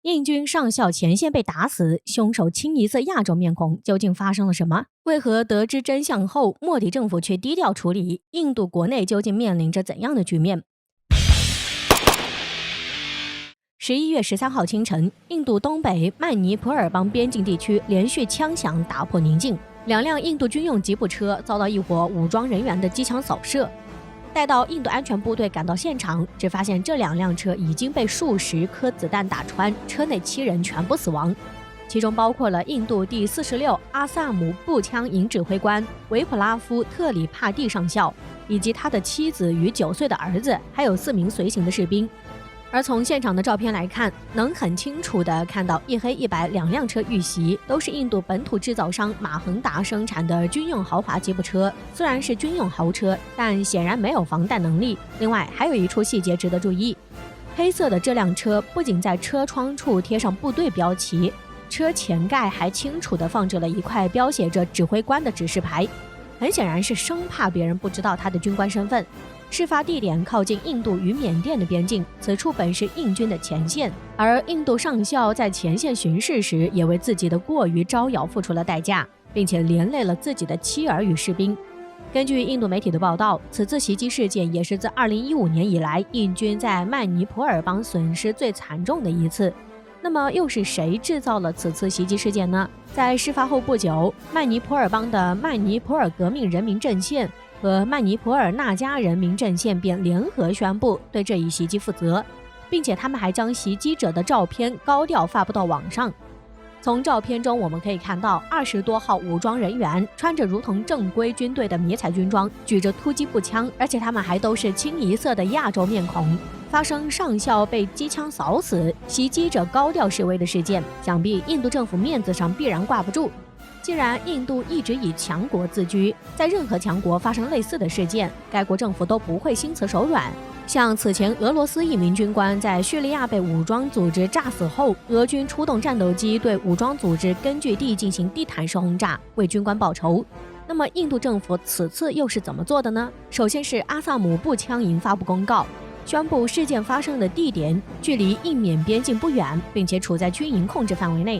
印军上校前线被打死，凶手清一色亚洲面孔，究竟发生了什么？为何得知真相后，莫迪政府却低调处理？印度国内究竟面临着怎样的局面？11月13号清晨，印度东北曼尼普尔邦边境地区连续枪响打破宁静，2辆印度军用吉普车遭到一伙武装人员的机枪扫射。待到印度安全部队赶到现场，只发现这2辆车已经被数十颗子弹打穿，车内7人全部死亡，其中包括了印度第46阿萨姆步枪营指挥官维普拉夫·特里帕蒂上校，以及他的妻子与9岁的儿子，还有4名随行的士兵。而从现场的照片来看，能很清楚地看到一黑一白2辆车遇袭，都是印度本土制造商马恒达生产的军用豪华吉普车。虽然是军用豪车，但显然没有防弹能力。另外，还有一处细节值得注意：黑色的这辆车不仅在车窗处贴上部队标旗，车前盖还清楚地放置了一块标写着指挥官的指示牌，很显然是生怕别人不知道他的军官身份。事发地点靠近印度与缅甸的边境，此处本是印军的前线，而印度上校在前线巡视时，也为自己的过于招摇付出了代价，并且连累了自己的妻儿与士兵。根据印度媒体的报道，此次袭击事件也是自2015年以来，印军在曼尼普尔邦损失最惨重的一次。那么又是谁制造了此次袭击事件呢？在事发后不久，曼尼普尔邦的曼尼普尔革命人民阵线和曼尼普尔纳加人民阵线便联合宣布对这一袭击负责，并且他们还将袭击者的照片高调发布到网上。从照片中我们可以看到20多号武装人员穿着如同正规军队的迷彩军装，举着突击步枪，而且他们还都是清一色的亚洲面孔。发生上校被机枪扫死，袭击者高调示威的事件，想必印度政府面子上必然挂不住。既然印度一直以强国自居，在任何强国发生类似的事件，该国政府都不会心慈手软。像此前俄罗斯一名军官在叙利亚被武装组织炸死后，俄军出动战斗机对武装组织根据地进行地毯式轰炸，为军官报仇。那么印度政府此次又是怎么做的呢？首先是阿萨姆步枪营发布公告，宣布事件发生的地点距离印缅边境不远，并且处在军营控制范围内。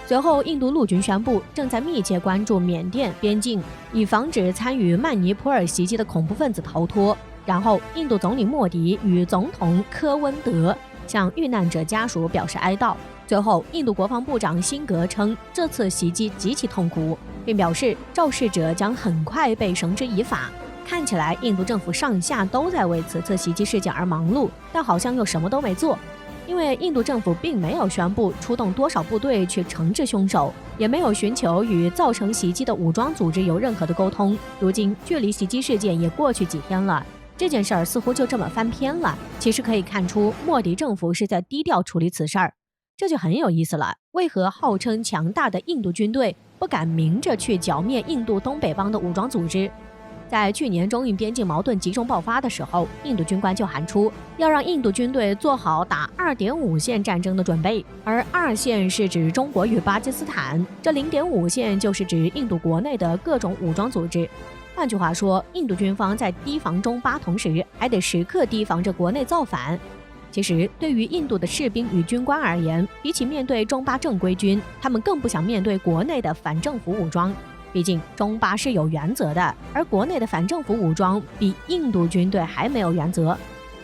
随后，印度陆军宣布正在密切关注缅甸边境，以防止参与曼尼普尔袭击的恐怖分子逃脱。然后，印度总理莫迪与总统科温德向遇难者家属表示哀悼。最后，印度国防部长辛格称这次袭击极其痛苦，并表示肇事者将很快被绳之以法。看起来，印度政府上下都在为此次袭击事件而忙碌，但好像又什么都没做。因为印度政府并没有宣布出动多少部队去惩治凶手，也没有寻求与造成袭击的武装组织有任何的沟通。如今距离袭击事件也过去几天了，这件事儿似乎就这么翻篇了。其实可以看出，莫迪政府是在低调处理此事儿，这就很有意思了。为何号称强大的印度军队不敢明着去剿灭印度东北邦的武装组织？在去年中印边境矛盾集中爆发的时候，印度军官就喊出要让印度军队做好打2.5线战争的准备，而2线是指中国与巴基斯坦，这0.5线就是指印度国内的各种武装组织。换句话说，印度军方在提防中巴同时，还得时刻提防着国内造反。其实，对于印度的士兵与军官而言，比起面对中巴正规军，他们更不想面对国内的反政府武装。毕竟中巴是有原则的，而国内的反政府武装比印度军队还没有原则。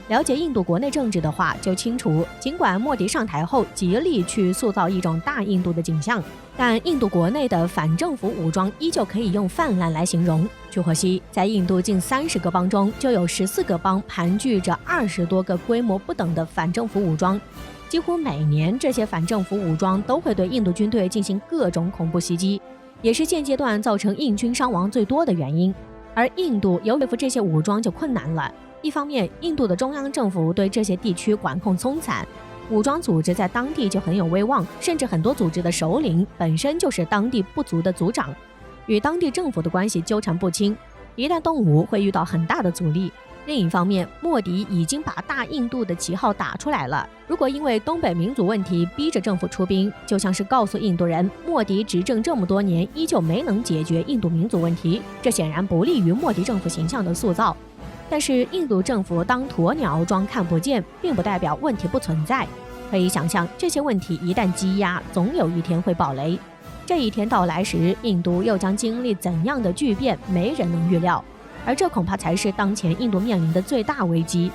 了解印度国内政治的话，就清楚，尽管莫迪上台后极力去塑造一种大印度的景象，但印度国内的反政府武装依旧可以用泛滥来形容。据获悉，在印度近30个邦中，就有14个邦盘踞着20多个规模不等的反政府武装。几乎每年，这些反政府武装都会对印度军队进行各种恐怖袭击，也是现阶段造成印军伤亡最多的原因。而印度要对付这些武装就困难了。一方面，印度的中央政府对这些地区管控松散，武装组织在当地就很有威望，甚至很多组织的首领本身就是当地部族的族长，与当地政府的关系纠缠不清，一旦动武会遇到很大的阻力。另一方面，莫迪已经把大印度的旗号打出来了，如果因为东北民族问题逼着政府出兵，就像是告诉印度人，莫迪执政这么多年依旧没能解决印度民族问题，这显然不利于莫迪政府形象的塑造。但是印度政府当鸵鸟装看不见，并不代表问题不存在。可以想象，这些问题一旦积压，总有一天会爆雷。这一天到来时，印度又将经历怎样的巨变，没人能预料。而这恐怕才是当前印度面临的最大危机。